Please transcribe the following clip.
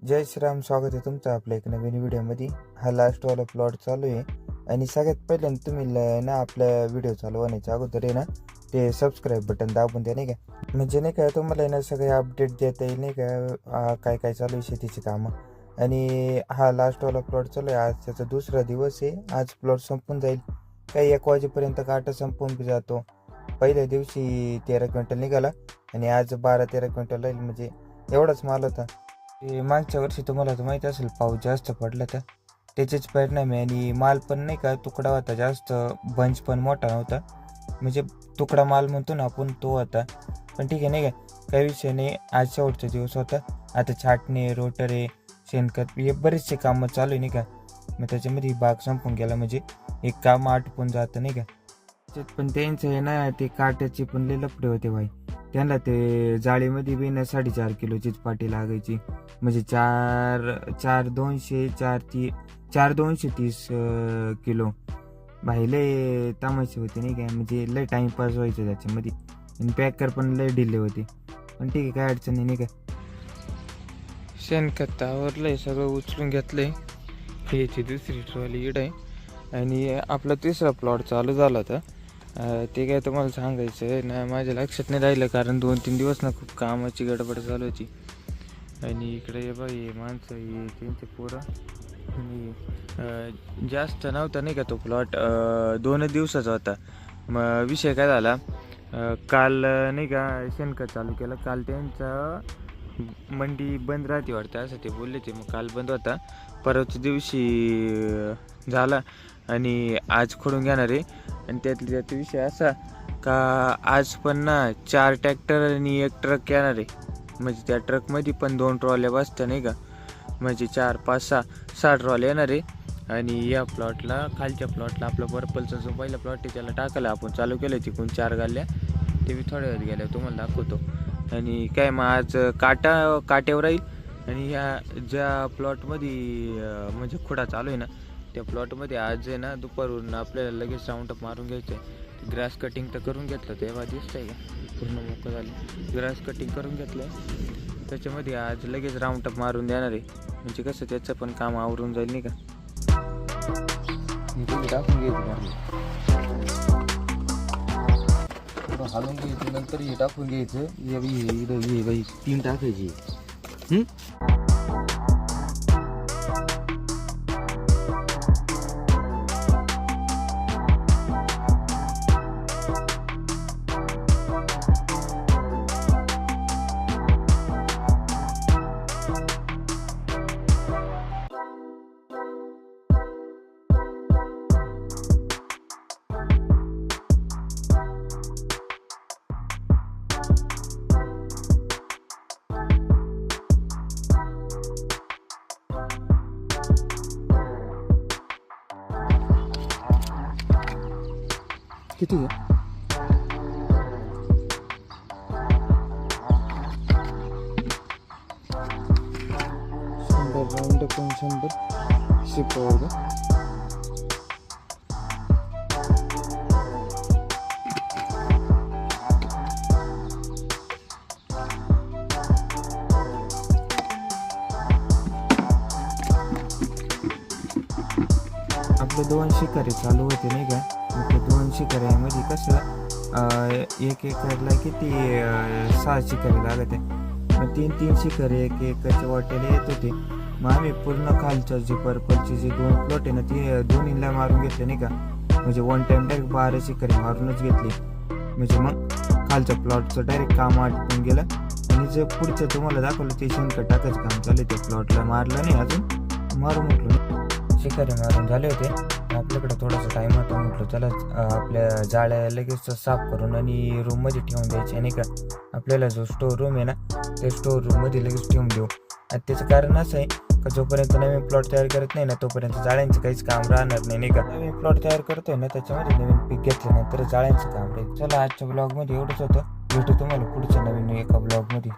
जय श्रीराम. स्वागत आहे तुमचं आपल्या एक नवीन व्हिडिओमध्ये. हा लास्टवाला प्लॉट चालू आहे आणि सगळ्यात पहिल्यांदा तुम्ही ना आपल्या व्हिडिओ चालू होण्याच्या अगोदर आहे ना ते सबस्क्राईब बटन दाबून द्या, नाही का. म्हणजे नाही का तुम्हाला ना सगळे अपडेट देता येईल, नाही का. काय काय चालू आहे शेतीची कामं. आणि हा लास्टवाला प्लॉट चालू आहे. आज त्याचा दुसरा दिवस आहे. आज प्लॉट संपून जाईल. काही 1 वाजेपर्यंत काटा संपून बी जातो. पहिल्या दिवशी 13 क्विंटल निघाला आणि आज 12-13 क्विंटल राहील. म्हणजे एवढाच माल होता. ते मागच्या वर्षी तुम्हाला तर माहिती असेल पाऊस जास्त पडला तर त्याचेच परिणाम आहे. आणि माल पण नाही का तुकडा होता जास्त, बंच पण मोठा नव्हता. म्हणजे तुकडा माल म्हणतो ना आपण, तो होता. पण ठीक आहे, नाही का, काही विषय नाही. आज शेवटचा दिवस होता. आता छाटणे, रोटर आहे, शेणखत, हे बरेचसे कामं चालू आहे, नाही का. मग त्याच्यामध्ये बाग संपून गेला म्हणजे एक काम आटपून जातं, नाही का. पण त्यांचं आहे ना ते काट्याचे पण लय लफडे होते भाई. त्यांना ते जाळीमध्ये बी ना 4.5 किलोचीच पाटी लागायची. म्हणजे 4 230 किलो भाई. लय तमाशे होते, नाही काय. म्हणजे लय टाइमपास व्हायचं त्याच्यामध्ये. आणि पॅकर पण लय ढिले होते. पण ठीक आहे, काय अडचण नाही, नाही का. शेणखतावरलंय सगळं उचलून घेतलंय. याची दुसरी ट्रॉली इड आहे. आणि आपला तिसरा प्लॉट चालू झाला होता. ते काय तुम्हाला सांगायचं आहे ना, माझ्या लक्षात नाही राहिलं, कारण 2-3 दिवस ना खूप कामाची गडबड चालू होती. आणि इकडे ये बाई माणसं, हे त्यांचे पोरं. आणि जास्त नव्हता, नाही का तो प्लॉट. 2 दिवसाचा होता. मग विषय काय झाला, काल नाही का शेणखत चालू केलं. काल त्यांचा मंडी बंद राहते वाटतं, असं ते बोलले ते. मग काल बंद होता. परवाच्या दिवशी झाला आणि आज खोडून घेणार आहे. आणि त्यात विषय असा का आज पण ना 4 ट्रॅक्टर आणि 1 ट्रक येणार आहे. म्हणजे त्या ट्रकमध्ये पण 2 ट्रॉल्या बसत्या, नाही का. म्हणजे 4, 5, 6 ट्रॉल्या येणार आहे. आणि या प्लॉटला, खालच्या प्लॉटला, आपला पर्पलचा जो पहिला प्लॉट आहे त्याला टाकायला आपण चालू केलं. तिकडून 4 गाल्ल्या, ते मी थोड्या वेळात गेल्या तुम्हाला दाखवतो. आणि काय मग आज काट्यावर राहील. आणि ह्या ज्या प्लॉटमध्ये म्हणजे खुडा चालू आहे ना, त्या प्लॉटमध्ये आज आहे ना दुपारून आपल्याला लगेच राऊंडअप मारून घ्यायचं आहे. ग्रास कटिंग तर करून घेतलं, तेव्हा दिसतंय का पूर्ण मोकळं झालं. ग्रास कटिंग करून घेतलं, त्याच्यामध्ये आज लगेच राऊंडअप मारून देणार आहे. म्हणजे कसं त्याचं पण काम आवरून जाईल, नाही का. टाकून घ्यायचं, हालून घ्यायचं, नंतर हे टाकून घ्यायचं. हे बाई 3 टाकायची. किती आहे? 100 राऊंड पण 100 शिकवलं. आपले 2 शिकारी चालू होते, नाही का. ते 2 शिकाऱ्यामध्ये कसं एक एकरला किती 6 शिकारी लागत आहे. मग 3-3 शिकारी एक एकरच्या वाट्याला येत होते. मग आम्ही पूर्ण खालच्या जे पर्पलचे जे 2 प्लॉट आहे ना, ते दोन्हीला मारून घेतले, नाही का. म्हणजे 1 टाइम डायरेक्ट 12 शिकारी मारूनच घेतली. म्हणजे मग खालच्या प्लॉटचं डायरेक्ट काम आटपून गेलं. आणि जे पुढचं तुम्हाला दाखवलं ते शेणखत टाकायचं काम चालू आहे. ते प्लॉटला मारलं नाही अजून, मारू म्हटलं. शिकारी मारून झाले होते. आपल्याकडे थोडासा टाईम होता, म्हटलं चला आपल्या जाळ्या लगेच साफ करून आणि रूममध्ये ठेवून द्यायचे, नाही का. आपल्याला जो स्टोर रूम आहे ना, ते स्टोर रूममध्ये लगेच ठेवून देऊ. आणि त्याचं कारण असं आहे का जोपर्यंत नवीन प्लॉट तयार करत नाही ना, तोपर्यंत जाळ्यांचं काहीच काम राहणार नाही, नाही का. नवीन प्लॉट तयार करतोय ना, त्याच्यामध्ये नवीन पीक घेतल्यानंतर जाळ्यांचं काम राहील. चला आजच्या ब्लॉगमध्ये एवढंच होतं. भेटू तुम्हाला पुढच्या नवीन एका ब्लॉगमध्ये.